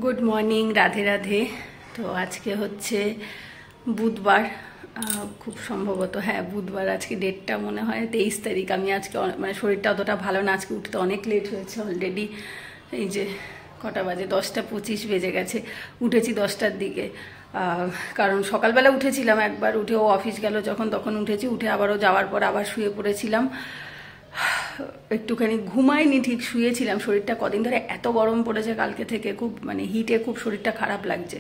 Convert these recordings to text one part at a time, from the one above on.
Good morning, Radhe Radhe. তো আজকে হচ্ছে বুধবার, খুব সম্ভবত হ্যাঁ বুধবার। আজকে ডেটটা মনে হয় 23 তারিখ। আমি আজকে মানে শরীরটা অতটা ভালো না, আজকে উঠতে অনেক লেট হয়েছে অলরেডি। এই যে কটা বাজে, 10টা 25 বেজে গেছে। উঠেছি 10টার দিকে, কারণ সকালবেলা উঠেছিলাম একবার, উঠে ও অফিস গেল যখন তখন উঠেছি, উঠে আবারও যাওয়ার পর আবার শুয়ে পড়েছিলাম। একটুখানি ঘুমাইনি, ঠিক শুয়েছিলাম। শরীরটা কদিন ধরে এত গরম পড়েছে কালকে থেকে, খুব মানে হিটে খুব শরীরটা খারাপ লাগছে,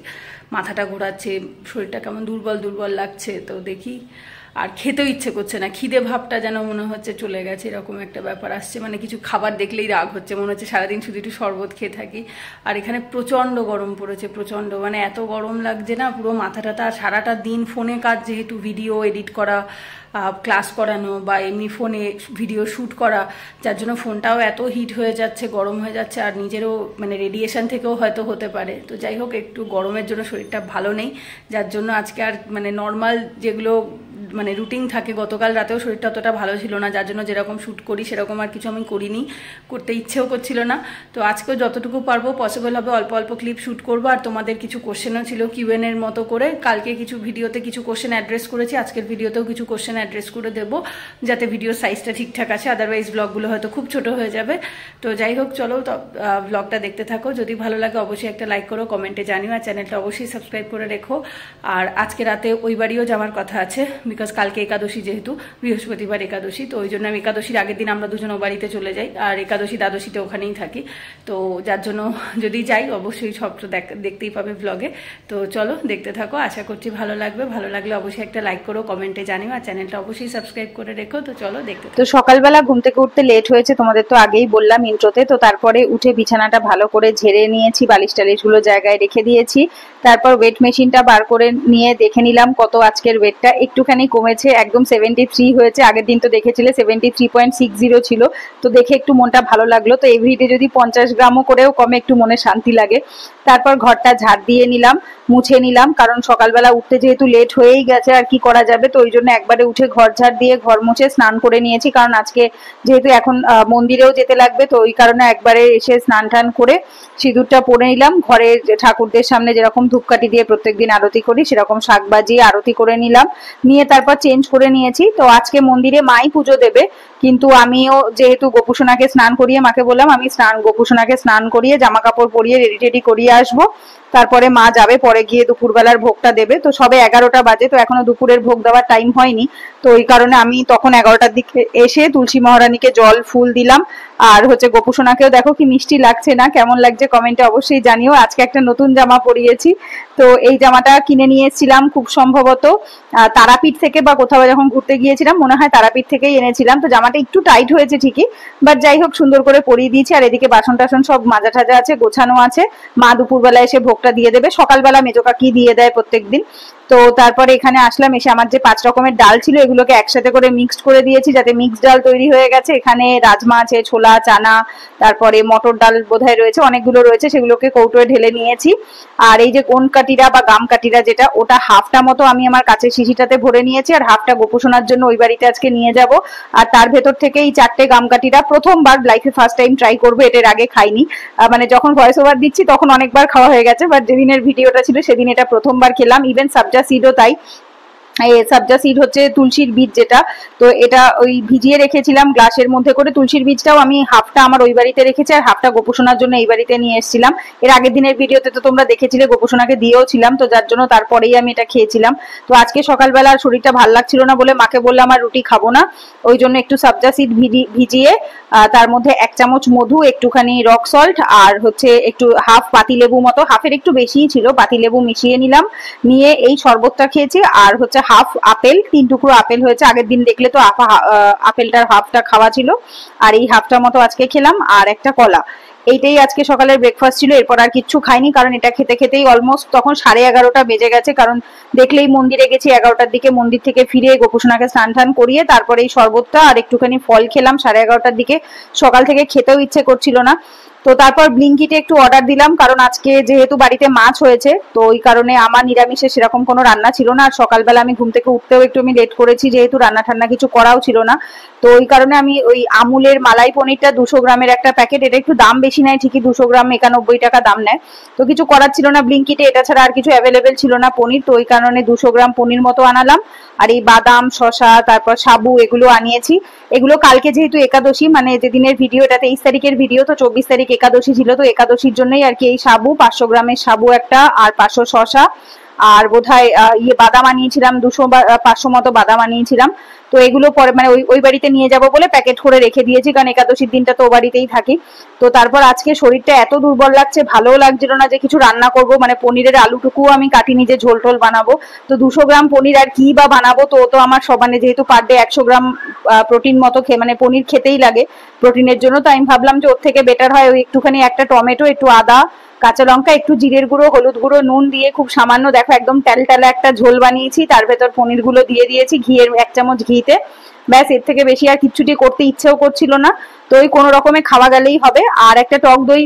মাথাটা ঘোরাচ্ছে, শরীরটা কেমন দুর্বল দুর্বল লাগছে। তো দেখি, আর খেতেও ইচ্ছে করছে না, খিদে ভাবটা যেন মনে হচ্ছে চলে গেছে, এরকম একটা ব্যাপার আসছে। মানে কিছু খাবার দেখলেই রাগ হচ্ছে, মনে হচ্ছে সারাদিন শুধু একটু শরবত খেয়ে থাকি। আর এখানে প্রচণ্ড গরম পড়েছে, প্রচণ্ড, মানে এত গরম লাগছে না, পুরো মাথাটা। সারাটা দিন ফোনে কাজ, যেহেতু ভিডিও এডিট করা, ক্লাস করানো বা এমনি ফোনে ভিডিও শ্যুট করা, যার জন্য ফোনটাও এত হিট হয়ে যাচ্ছে, গরম হয়ে যাচ্ছে। আর নিজেরও মানে রেডিয়েশন থেকেও হয়তো হতে পারে। তো যাই হোক, একটু গরমের জন্য শরীরটা ভালো নেই, যার জন্য আজকে আর মানে নর্মাল যেগুলো মানে রুটিন থাকে, গতকাল রাতেও শরীরটা অতটা ভালো ছিল না, যার জন্য যেরকম শ্যুট করি সেরকম আর কিছু আমি করিনি, করতে ইচ্ছেও করছিল না। তো আজকেও যতটুকু পারবো পসিবল হবে অল্প অল্প ক্লিপ শ্যুট করবো। আর তোমাদের কিছু কোশ্চেনও ছিল কিউএন এর মতো করে, কালকে কিছু ভিডিওতে কিছু কোশ্চেন অ্যাড্রেস করেছি, আজকের ভিডিওতেও কিছু কোশ্চেন অ্যাড্রেস করে দেবো, যাতে ভিডিওর সাইজটা ঠিকঠাক আছে, আদারওয়াইজ ব্লগগুলো হয়তো খুব ছোট হয়ে যাবে। তো যাই হোক, চলো ব্লগটা দেখতে থাকো। যদি ভালো লাগে অবশ্যই একটা লাইক করো, কমেন্টে জানিও, আর চ্যানেলটা অবশ্যই সাবস্ক্রাইব করে রেখো। আর আজকে রাতে ওই বাড়িও যাওয়ার কথা আছে, বিকজ কালকে একাদশী, যেহেতু বৃহস্পতিবার একাদশী, তো ওই জন্য আমি একাদশীর আগের দিন আমরা দুজন ও বাড়িতে চলে যাই, আর একাদশী দ্বাদশীতে ওখানেই থাকি। তো যার জন্য যদি যাই অবশ্যই সব দেখতেই পাবে ব্লগে। তো চলো দেখতে থাকো, আশা করছি ভালো লাগবে। ভালো লাগলে অবশ্যই একটা লাইক করো, কমেন্টে জানিও, আর চ্যানেলটা অবশ্যই সাবস্ক্রাইব করে রেখো। তো চলো দেখতে। তো সকালবেলা ঘুম থেকে উঠতে লেট হয়েছে, তোমাদের তো আগেই বললাম ইন্ট্রোতে। তো তারপরে উঠে বিছানাটা ভালো করে ঝেড়ে নিয়েছি, বালিশ টালিশগুলো জায়গায় রেখে দিয়েছি। তারপর ওয়েট মেশিনটা বার করে নিয়ে দেখে নিলাম কত আজকের ওয়েটটা। একটুখানি কমেছে, একদম 73 হয়েছে। আগের দিন তো দেখেছিলে 73.60 ছিল। তো দেখে একটু মনটা ভালো লাগলো। তো এভরিডে যদি 50 গ্রামও করেও কমে, একটু মনে শান্তি লাগে। তারপর ঘরটা ঝাড় দিয়ে নিলাম, মুছে নিলাম, কারণ সকালবেলা উঠতে যেহেতু লেট হয়েই গেছে, আর কি করা যাবে। তো ওই জন্য একবারে উঠে ঘর ঝাড় দিয়ে ঘর মুছে স্নান করে নিয়েছি, কারণ আজকে যেহেতু এখন মন্দিরেও যেতে লাগবে, তো ওই কারণে একবারে এসে স্নান টান করে সিঁদুরটা পরে নিলাম। ঘরের ঠাকুরদের সামনে যেরকম ধূপকাঠি দিয়ে প্রত্যেকদিন আরতি করি, সেরকম শাক বাজিয়ে আরতি করে নিলাম, নিয়ে তারপর চেঞ্জ করে নিয়েছি। তো আজকে মন্দিরে মাই পুজো দেবে, কিন্তু আমিও যেহেতু গোপুসোনাকে স্নান করিয়ে, মাকে বললাম আমি গোপুসোনাকে স্নান করিয়ে জামা কাপড় পরিয়ে রেডি টেডি করিয়ে আসবো, তারপরে মা যাবে, পরে গিয়ে দুপুরবেলার ভোগটা দেবে। তো সবে 11টা বাজে, তো এখনো দুপুরের ভোগ দেওয়ার টাইম হয়নি। তো ওই কারণে আমি তখন 11টার দিকে এসে তুলসী মহারানীকে জল ফুল দিলাম। আর হচ্ছে গোপুসোনাকেও দেখো কি মিষ্টি লাগছে না, কেমন লাগছে কমেন্টে অবশ্যই জানিও। আজকে একটা নতুন জামা পরিয়েছি, তো এই জামাটা কিনে নিয়ে এসেছিলাম খুব সম্ভবত তারাপীঠ থেকে, বা কোথাও যখন ঘুরতে গিয়েছিলাম, মনে হয় তারাপীঠ থেকেই এনেছিলাম। তো জামাটা একটু টাইট হয়েছে ঠিকই, বাট যাই হোক সুন্দর করে পরিয়ে দিয়েছি। আর এদিকে বাসন টাসন সব মাজা ঠাজা আছে, গোছানো আছে। মা দুপুরবেলা এসে ভোগটা দিয়ে দেবে, সকালবেলা মেজো কাকি দিয়ে দেয় প্রত্যেকদিন। তো তারপরে এখানে আসলাম, এসে আমার যে 5 রকমের ডাল ছিল এগুলোকে একসাথে করে মিক্সড করে দিয়েছি, যাতে মিক্সড ডাল তৈরি হয়ে গেছে। এখানে রাজমা আছে, ছোলা, চানা, তারপরে মটর ডাল বোধহয় রয়েছে, অনেকগুলো রয়েছে, সেগুলোকে কৌটোয় ঢেলে নিয়েছি। আর এই যে কোন কাটিরা বা গাম কাটিরা যেটা, ওটা হাফটা মতো আমি আমার কাছের শিশিটাতে ভরে নিয়েছি, আর হাফটা গোপুসোনার জন্য ওই বাড়িতে আজকে নিয়ে যাব। আর তার ভেতর থেকে এই 4টে গাম কাটিরা প্রথমবার লাইফে ফার্স্ট টাইম ট্রাই করবো, এটার আগে খাইনি। মানে যখন ভয়েস ওভার দিচ্ছি তখন অনেকবার খাওয়া হয়ে গেছে, বাট যেদিনের ভিডিওটা ছিল সেদিন এটা প্রথমবার খেলাম। ইভেন সাবজা সিডও তাই। সাবজা সিড হচ্ছে তুলসীর বীজ যেটা, তো এটা ওই ভিজিয়ে রেখেছিলাম গ্লাসের মধ্যে করে। তুলসীর বীজটাও আমি হাফটা আমার ওই বাড়িতে রেখেছি, আর হাফটা গোপুসোনার জন্য এই বাড়িতে নিয়ে এসেছিলাম। এর আগের দিনের ভিডিওতে তো তোমরা দেখেছিলে, গোপুসোনাকে দিয়েও ছিলাম, তো যার জন্য তারপরেই আমি এটা খেয়েছিলাম। তো আজকে সকালবেলা শরীরটা ভালো লাগছিল না বলে মাকে বললাম আর রুটি খাবো না, ওই জন্য একটু সাবজা সিড ভিজিয়ে তার মধ্যে 1 চামচ মধু, একটুখানি রক সল্ট, আর হচ্ছে একটু হাফ পাতিলেবু মতো, হাফের একটু বেশিই ছিল, পাতিলেবু মিশিয়ে নিলাম, নিয়ে এই শরবতটা খেয়েছি। আর হচ্ছে হাফ আপেল, 3 টুকরো আপেল হয়েছে, আগের দিন দেখলে তো আপেলটার হাফটা খাওয়া ছিল, আর এই হাফটার মতো আজকে খেলাম, আর একটা কলা। এইটাই আজকে সকালের ব্রেকফাস্ট ছিল। এরপর আর কিচ্ছু খাইনি, কারণ এটা খেতে খেতেই অলমোস্ট তখন 11:30 বেজে গেছে, কারণ দেখলেই মন্দিরে গেছি 11টার দিকে, মন্দির থেকে ফিরে গোপুসোনাকে স্নান টান করিয়ে তারপরে এই শরবতটা আর একটুখানি ফল খেলাম 11:30টার দিকে। সকাল থেকে খেতেও ইচ্ছে করছিল না। তো তারপর ব্লিঙ্কিটে একটু অর্ডার দিলাম, কারণ আজকে যেহেতু বাড়িতে মাছ হয়েছে তো ওই কারণে আমার নিরামিষে সেরকম কোনো রান্না ছিল না। আর সকালবেলা আমি ঘুম থেকে উঠতেও একটু আমি লেট করেছি, যেহেতু রান্না ঠান্না কিছু করাও ছিল না। তো ওই কারণে আমি ওই আমুলের মালাই পনিরটা 200 গ্রামের একটা প্যাকেট, এটা একটু দাম বেশি নেয় ঠিকই, 200 গ্রাম 91 টাকা দাম নেয়। তো কিছু করার ছিল না, ব্লিঙ্কিটে এটা ছাড়া আর কিছু অ্যাভেলেবেল ছিল না পনির, তো ওই কারণে 200 গ্রাম পনির মতো আনালাম। আর এই বাদাম, শসা, তারপর সাবু এগুলো আনিয়েছি। এগুলো কালকে যেহেতু একাদশী, মানে যেদিনের ভিডিও, এটা 23 তারিখের ভিডিও, তো 24 তারিখ একাদশী ছিল, তো একাদশীর জন্যই আর কি এই সাবু, 500 গ্রামের সাবু একটা, আর 500 শসা, আর বোধহয় বাদাম আনিয়েছিলাম 500 মতো বাদাম আনিয়েছিলাম। তো এগুলো পরে মানে ওই বাড়িতে নিয়ে যাব বলে প্যাকেট করে রেখে দিয়েছি, কারণ একাদশীর দিনটা তো ও বাড়িতেই থাকি। তো তারপর আজকে শরীরটা এত দুর্বল লাগছে, ভালোও লাগছিল না যে কিছু রান্না করব, মানে পনিরের আলুটুকুও আমি কাটিনি যে ঝোল টোল বানাবো। তো 200 গ্রাম পনির আর কি বা বানাবো, তো তো আমার সবানে যেহেতু পার ডে 100 গ্রাম প্রোটিন মতো মানে পনির খেতেই লাগে প্রোটিনের জন্য, তো আমি ভাবলাম যে ওর থেকে বেটার হয় ওই একটুখানি একটা টমেটো, একটু আদা, কাঁচা লঙ্কা, একটু জিরের গুঁড়ো, হলুদ গুঁড়ো, নুন দিয়ে খুব সামান্য, দেখো একদম টেলটেলা একটা ঝোল বানিয়েছি, তার ভেতর পনির গুলো দিয়ে দিয়েছি ঘিয়ের 1 চামচ ঘিতে, ব্যাস। এর থেকে বেশি আর কিচ্ছুটি করতে ইচ্ছেও করছিল না, তো ওই কোনো রকমে খাওয়া গেলেই হবে। আর একটা টক দই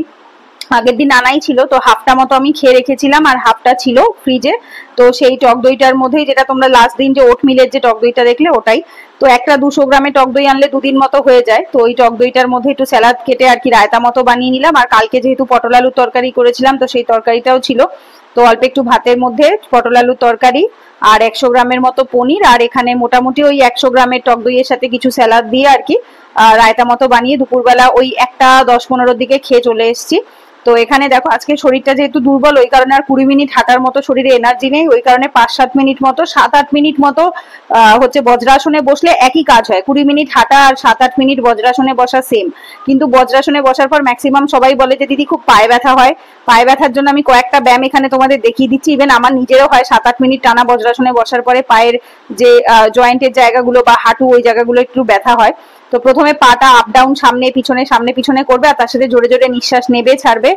আগের দিন আনাই ছিল, তো হাফটা মতো আমি খেয়ে রেখেছিলাম আর হাফটা ছিল ফ্রিজে। তো সেই টক দইটার মধ্যেই, যেটা তোমরা লাস্ট দিন যে ওট মিলের যে টক দইটা দেখলে ওটাই, তো একটা 200 গ্রামে টক দই আনলে 2 দিন মতো হয়ে যায়। তো ওই টক দইটার মধ্যে একটু স্যালাড কেটে আর কি রায়তা মতো বানিয়ে নিলাম। আর কালকে যেহেতু পটল আলুর তরকারি করেছিলাম, তো সেই তরকারিটাও ছিল, তো অল্প একটু ভাতের মধ্যে পটল আলুর তরকারি আর 100 গ্রামের মতো পনির, আর এখানে মোটামুটি ওই 100 গ্রামের টক দইয়ের সাথে কিছু স্যালাড দিয়ে আর কি রায়তা মতো বানিয়ে দুপুরবেলা ওই 1টা 10-15 দিকে খেয়ে চলে এসেছি। তো এখানে দেখো আজকে শরীরটা যেহেতু দুর্বল, ওই কারণে আর 20 মিনিট হাঁটার মতো শরীরে এনার্জি নেই, ওই কারণে 5-7 মিনিট মতো 7-8 মিনিট মতো হচ্ছে বজ্রাসনে বসলে একই কাজ হয়। 20 মিনিট হাঁটা আর 7-8 মিনিট বজ্রাসনে বসা সেম, কিন্তু বজ্রাসনে বসার পর ম্যাক্সিমাম সবাই বলে যে দিদি খুব পায়ে ব্যথা হয়। পায়ে ব্যথার জন্য আমি কয়েকটা ব্যায়াম এখানে তোমাদের দেখিয়ে দিচ্ছি, ইভেন আমার নিজেরও হয় 7-8 মিনিট টানা বজ্রাসনে বসার পরে পায়ের যে জয়েন্টের জায়গাগুলো বা হাঁটু ওই জায়গাগুলো একটু ব্যথা হয়। তো প্রথমে পাটা আপ ডাউন সামনে পিছনে করবে, আর তার সাথে জোরে জোরে নিঃশ্বাস নেবে ছাড়বে।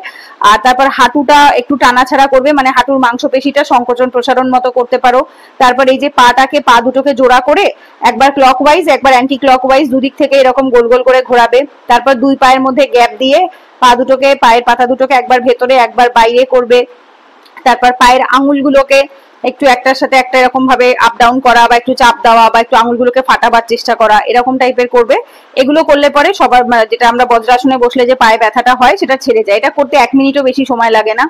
আর তারপর হাঁটুটা একটু টানাছাড়া করবে, মানে হাঁটুর মাংসপেশিটা সংকোচন প্রসারণ মতো করতে পারো। তারপর এই যে পা দুটোকে জোড়া করে একবার ক্লকওয়াইজ একবার অ্যান্টি ক্লকওয়াইজ দুদিক থেকে এরকম গোল গোল করে ঘোরাবে। তারপর 2 পায়ের মধ্যে গ্যাপ দিয়ে পায়ের পাতা দুটোকে একবার ভেতরে একবার বাইরে করবে। তারপর পায়ের আঙুলগুলোকে একটু একটার সাথে একটা এরকম ভাবে আপ ডাউন করা, বা একটু চাপ দেওয়া, বা একটু আঙুলগুলোকে ফাটাবার চেষ্টা করা, এরকম টাইপের করবে। এগুলো করলে পরে সবার যেটা আমরা বজ্রাসনে বসলে যে পায়ে ব্যথাটা হয় সেটা ছেড়ে যায়। এটা করতে 1 মিনিটও বেশি সময় লাগে না।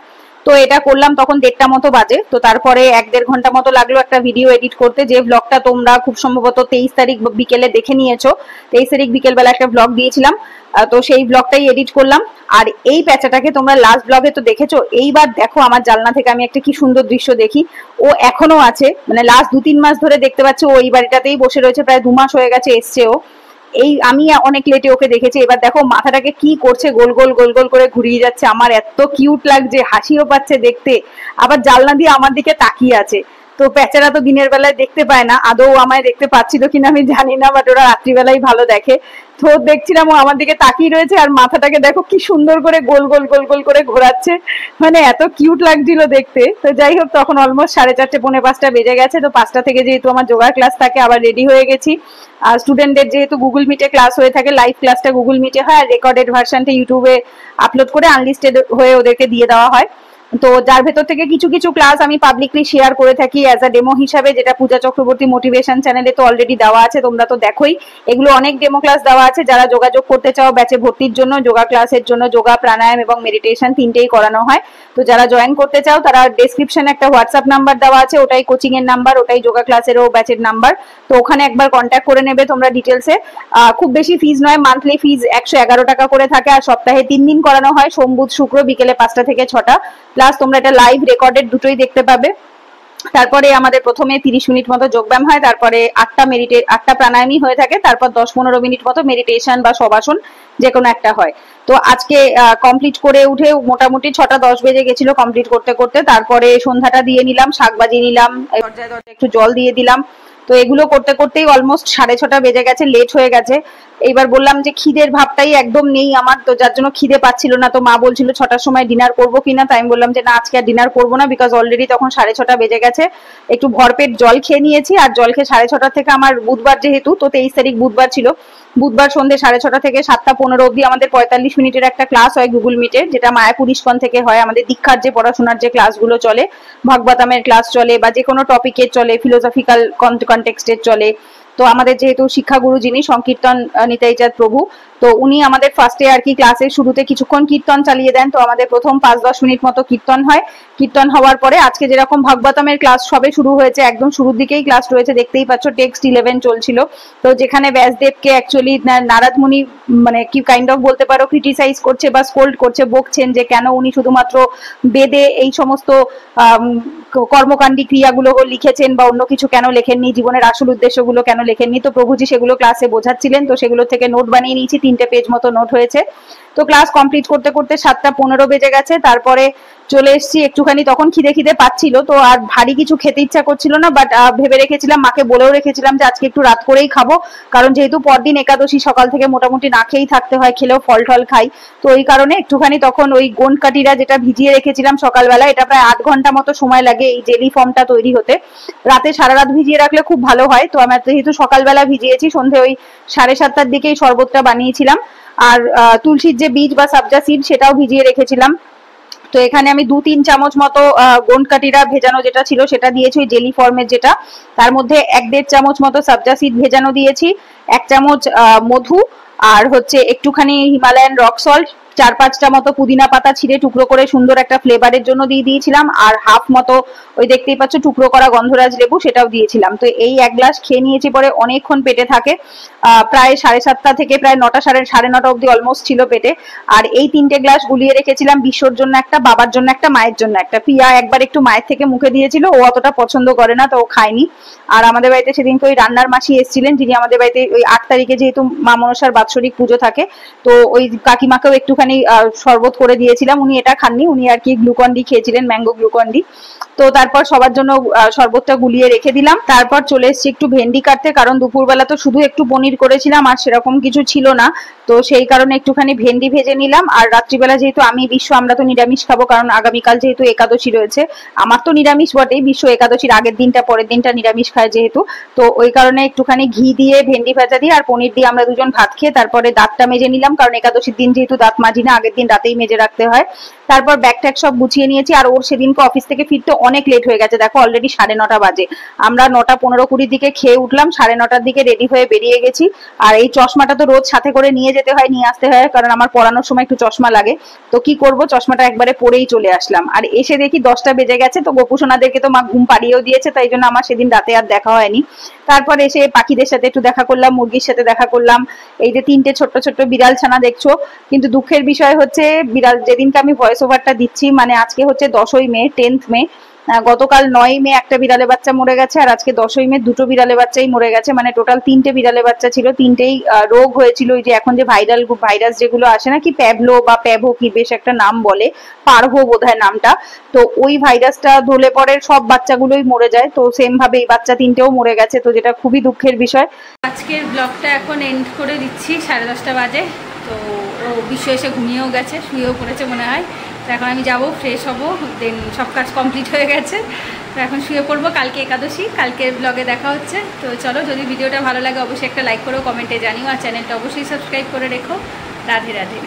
তো এটা করলাম তখন 1:30 মতো বাজে। তো তারপরে 1-1.5 ঘন্টা মতো লাগলো একটা ভিডিও এডিট করতে, যে ব্লগটা তোমরা খুব সম্ভবত 23 তারিখ বিকেলে দেখে নিয়েছো। 23 তারিখ বিকেল বেলা একটা ব্লগ দিয়েছিলাম, তো সেই ব্লগটাই এডিট করলাম। আর এই প্যাচাটাকে তোমরা লাস্ট ব্লগে তো দেখেছো, এইবার দেখো আমার জানলা থেকে আমি একটা কি সুন্দর দৃশ্য দেখি। ও এখনো আছে, মানে লাস্ট 2-3 মাস ধরে দেখতে পাচ্ছি ও এই বাড়িটাতেই বসে রয়েছে, প্রায় 2 মাস হয়ে গেছে এসছে ও। এই আমি অনেক লেটে ওকে দেখেছি, এবার দেখো মাথাটাকে কি করছে, গোল গোল গোল গোল করে ঘুরিয়ে যাচ্ছে, আমার এত কিউট লাগছে, হাসিও পাচ্ছে দেখতে, আবার জানলা দিয়ে আমার দিকে তাকিয়ে আছে। তো প্যাচারা তো দিনের বেলায় দেখতে পায় না, আদৌ আমায় দেখতে পাচ্ছিল কিনা আমি জানি না, বাট ওরা রাত্রিবেলাই ভালো দেখে। তো দেখছিলাম ও আমার দিকে তাকিয়ে রয়েছে, আর মাথাটাকে দেখো কি সুন্দর করে গোল গোল গোল গোল করে ঘোরাচ্ছে, মানে এত কিউট লাগছিল দেখতে। তো যাই হোক, তখন অলমোস্ট 4:30-4:45 বেজে গেছে। তো 5টা থেকে যেহেতু আমার যোগার ক্লাস থাকে, আবার রেডি হয়ে গেছি। আর স্টুডেন্টদের যেহেতু গুগল মিটে ক্লাস হয়ে থাকে, লাইভ ক্লাসটা গুগল মিটে হয়, আর রেকর্ডেড ভার্সনটা ইউটিউবে আপলোড করে আনলিস্টেড হয়ে ওদেরকে দিয়ে দেওয়া হয়। তো যার ভেতর থেকে কিছু কিছু ক্লাস আমি পাবলিকলি শেয়ার করে থাকি অ্যাজ আ ডেমো হিসাবে, যেটা পূজা চক্রবর্তী মোটিভেশন চ্যানেলে তো অলরেডি দেওয়া আছে, তোমরা তো দেখোই। এগুলো অনেক ডেমো ক্লাস দেওয়া আছে, যারা যোগাযোগ করতে চাও ব্যাচে ভর্তির জন্য, যোগা ক্লাসের জন্য, যোগা, প্রাণায়াম এবং মেডিটেশন 3টেই করানো হয়। তো যারা জয়েন করতে চাও তারা ডেসক্রিপশনে একটা হোয়াটসঅ্যাপ নাম্বার দেওয়া আছে, ওটাই কোচিং এর নাম্বার, ওটাই যোগা ক্লাসেরও ব্যাচের নাম্বার। তো ওখানে একবার কন্ট্যাক্ট করে নেবে তোমরা ডিটেলসে। খুব বেশি ফিজ নয়, মান্থলি ফিজ 111 টাকা করে থাকে, আর সপ্তাহে 3 দিন করানো হয়, সোম বুধ শুক্র বিকেলে 5টা থেকে 6টা। প্লাস তোমরা এটা লাইভ রেকর্ডেড দুটোই দেখতে পাবে। তারপরে আমাদের প্রথমে 30 মিনিট মতো যোগব্যায়াম হয়, তারপরে 8টা প্রাণায়ামই হয়ে থাকে, তারপর 10-15 মিনিট মতো মেডিটেশন বা শবাসন যে কোনো একটা হয়। তো আজকে কমপ্লিট করে উঠে মোটামুটি 6:10 বেজে গেছিল কমপ্লিট করতে করতে। তারপরে সন্ধ্যাটা দিয়ে নিলাম, শাক বাজিয়ে নিলাম, দরজায় একটু জল দিয়ে দিলাম। তো এগুলো করতে করতেই অলমোস্ট 6:30 বেজে গেছে, লেট হয়ে গেছে। এইবার বললাম যে খিদের ভাবটাই একদম নেই আমার, তো যার জন্য খিদে পাচ্ছিল না। তো মা বলছিল 6টার সময় ডিনার করবো কিনা, তাই আমি বললাম যে না, আজকে আর ডিনার করবো না, বিকজ অলরেডি তখন 6:30 বেজে গেছে। একটু ভরপেট জল খেয়ে নিয়েছি, আর জল খেয়ে 6:30 থেকে আমার বুধবার যেহেতু, তো 23 তারিখ বুধবার ছিল, বুধবার সন্ধ্যে 6:30 থেকে 7:15 অবধি আমাদের 45 মিনিটের একটা ক্লাস হয় গুগল মিটের, যেটা মায়াপুর ইস্কন থেকে হয়। আমাদের দীক্ষার যে পড়াশোনার যে ক্লাসগুলো চলে, ভাগবতামের ক্লাস চলে বা যে কোনো টপিকের চলে, ফিলোসফিক্যাল কনটেক্সটের চলে। তো আমাদের যেহেতু শিক্ষাগুরু যিনি সংকীর্তন নিতাই চাঁদ প্রভু, তো উনি আমাদের ফার্স্টে আর কি ক্লাসের শুরুতে কিছুক্ষণ কীর্তন চালিয়ে দেন। তো আমাদের প্রথম 5-10 মিনিট মতো কীর্তন হয়। কীর্তন হওয়ার পরে আজকে যেরকম ভাগবতামের ক্লাস সবে শুরু হয়েছে, একদম শুরুর দিকেই ক্লাস রয়েছে, দেখতেই পাচ্ছ টেক্সট 11 চলছিল। তো যেখানে ব্যাসদেবকে অ্যাকচুয়ালি নারদ মুনি মানে কি কাইন্ড অফ বলতে পারো ক্রিটিসাইজ করছে বা স্কোল্ড করছে, বকছেন যে কেন উনি শুধুমাত্র বেদে এই সমস্ত কর্মকাণ্ডী ক্রিয়াগুলো লিখেছেন বা অন্য কিছু কেন লেখেননি, জীবনের আসল উদ্দেশ্যগুলো কেন লেখেননি। তো প্রভুজি সেগুলো ক্লাসে বোঝাচ্ছিলেন, তো সেগুলো থেকে নোট বানিয়ে নিয়েছি, 3টে পেজ মতো নোট হয়েছে। তো ক্লাস কমপ্লিট করতে করতে 7:15 বেজে গেছে। তারপরে চলে এসেছি, একটুখানি তখন খিদে পাচ্ছিল, তো আর ভারী কিছু খেতে ইচ্ছা করছিল না, বাট ভেবে রেখেছিলাম, মাকে বলেও রেখেছিলাম যে আজকে একটু রাত করেই খাবো, কারণ যেহেতু পরদিন একাদশী, সকাল থেকে মোটামুটি না খেয়েই থাকতে হয়, খেলেও ফল টল খাই। তো ওই কারণে একটুখানি তখন ওই গোনকাটিরা যেটা ভিজিয়ে রেখেছিলাম সকালবেলা, এটা প্রায় 8 ঘন্টা মতো সময় লাগে এই জেলি ফর্মটা তৈরি হতে। রাতে সারা রাত ভিজিয়ে রাখলে খুব ভালো হয়। তো আমার যেহেতু সকালবেলা ভিজিয়েছি, সন্ধে ওই 7:30টার দিকেই শরবতটা বানিয়েছিলাম। আর তুলসীর যে বীজ বা সাবজা সিড সেটাও ভিজিয়ে রেখেছিলাম। তো এখানে আমি 2-3 চামচ মতো গোনকাটিরা ভেজানো যেটা ছিল সেটা দিয়েছি, ওই জেলি ফর্মের যেটা। তার মধ্যে 1-1.5 চামচ মতো সাবজা সিড ভেজানো দিয়েছি, 1 চামচ মধু, আর হচ্ছে একটুখানি হিমালয়ান রক সল্ট, 4-5টা মতো পুদিনা পাতা ছিঁড়ে টুকরো করে সুন্দর একটা ফ্লেভারের জন্য দিয়ে দিয়েছিলাম। আর হাফ মতো ওই দেখতেই পাচ্ছ টুকরো করা গন্ধরাজ লেবু, সেটাও দিয়েছিলাম। তো এই 1 গ্লাস খেয়ে নিয়েছি, পরে অনেকক্ষণ পেটে থাকে, প্রায় 7:30 থেকে প্রায় 9টা, 9:30 অব্দি অলমোস্ট ছিল পেটে। আর এই 3টে গ্লাস গুলিয়ে রেখেছিলাম, বিশ্বর জন্য একটা, বাবার জন্য একটা, মায়ের জন্য একটা। প্রিয়া একবার একটু মায়ের থেকে মুখে দিয়েছিল, ও অতটা পছন্দ করে না, তো ও খায়নি। আর আমাদের বাড়িতে সেদিনকে ওই রান্নার মাসি এসেছিলেন, যিনি আমাদের বাড়িতে ওই 8 তারিখে যেহেতু মা মনসার বাৎসরিক পুজো থাকে, তো ওই কাকিমাকেও একটুখানি শরবত করে দিয়েছিলাম। উনি এটা খাননি, উনি আর কি গ্লুকন ডি খেয়েছিলেন, ম্যাঙ্গো গ্লুকন ডি। তো তারপর সবার জন্য শরবতটা গুলিয়ে রেখে দিলাম। তারপর চলে এসেছি একটু ভেন্ডি কাটতে, কারণ দুপুরবেলা তো শুধু একটু পনির করেছিলাম আর সেরকম কিছু ছিল না, তো সেই কারণে একটুখানি ভেন্ডি ভেজে নিলাম। আর রাত্রিবেলা যেহেতু আমি বিশ্ব, আমরা তো নিরামিষ খাবো, কারণ আগামীকাল যেহেতু একাদশী রয়েছে। আমার তো নিরামিষ বটেই, বিশ্ব একাদশীর আগের দিনটা পরের দিনটা নিরামিষ খায় যেহেতু, তো ওই কারণে একটুখানি ঘি দিয়ে ভেন্ডি ভাজা দিয়ে আর পনির দিয়ে আমরা দুজন ভাত খেয়ে তারপরে দাঁতটা মেজে নিলাম, কারণ একাদশীর দিন যেহেতু দাঁত মাজি না, আগের দিন রাতেই মেজে রাখতে হয়। তারপর ব্যাগ ট্যাগ সব গুছিয়ে নিয়েছি। আর ওর সেদিনকে অফিস থেকে ফিরতে অনেক লেট হয়ে গেছে, দেখো অলরেডি 9:30 বাজে। আমরা 9:15-20 দিকে খেয়ে উঠলাম, 9:30টার দিকে রেডি হয়ে বেরিয়ে গেছি। আর এই চশমাটা তো রোজ সাথে করে নিয়ে যেতে হয়, নিয়ে আসতে হয়, কারণ আমার পড়ানোর সময় একটু চশমা লাগে। তো কি করব, চশমাটা একবারে পরেই চলে আসলাম। আর এসে দেখি 10টা বেজে গেছে। তো গোপুসোনাদেরকে তো মা ঘুম পাড়িয়েও দিয়েছে, তাই জন্য আমার সেদিন রাতে আর দেখা হয়নি। তারপর এসে পাখিদের সাথে একটু দেখা করলাম, মুরগির সাথে দেখা করলাম। এই যে 3টে ছোট্ট ছোট্ট বিড়াল ছানা দেখছো, কিন্তু দুঃখের বিষয় হচ্ছে বিড়াল যেদিনকে আমি ভয়েস ওভারটা দিচ্ছি, মানে আজকে হচ্ছে 10ই মে, 10th মে, গতকাল 9ই মে একটা বিড়ালে বাচ্চা মরে গেছে, আর আজকে 10ই মে 2টো বিড়ালে বাচ্চাই মরে গেছে। মানে টোটাল 3টে বিড়ালে বাচ্চা ছিল, 3টেই রোগ হয়েছিল। ওই যে এখন যে ভাইরাস যেগুলো আসে না, কি প্যাভলো বা প্যাভো কি বেশ একটা নাম বলে, পারভো বোধহয় নামটা। তো ওই ভাইরাসটা ধরলে পরে সব বাচ্চাগুলোই মরে যায়। তো সেম ভাবে এই বাচ্চা 3টেও মরে গেছে, তো যেটা খুবই দুঃখের বিষয়। আজকের ব্লগটা এখন এন্ড করে দিচ্ছি, 10:30 বাজে। তো ও বিশ্ব এসে ঘুমিয়েও গেছে, শুয়েও পড়েছে মনে হয়। তো এখন আমি যাবো, ফ্রেশ হবো, দেন সব কাজ কমপ্লিট হয়ে গেছে। তো এখন শুয়ে পড়বো, কালকে একাদশী, কালকের ব্লগে দেখা হচ্ছে। তো চলো, যদি ভিডিওটা ভালো লাগে অবশ্যই একটা লাইক করো, কমেন্টে জানিও, আর চ্যানেলটা অবশ্যই সাবস্ক্রাইব করে রেখো। রাধে রাধে।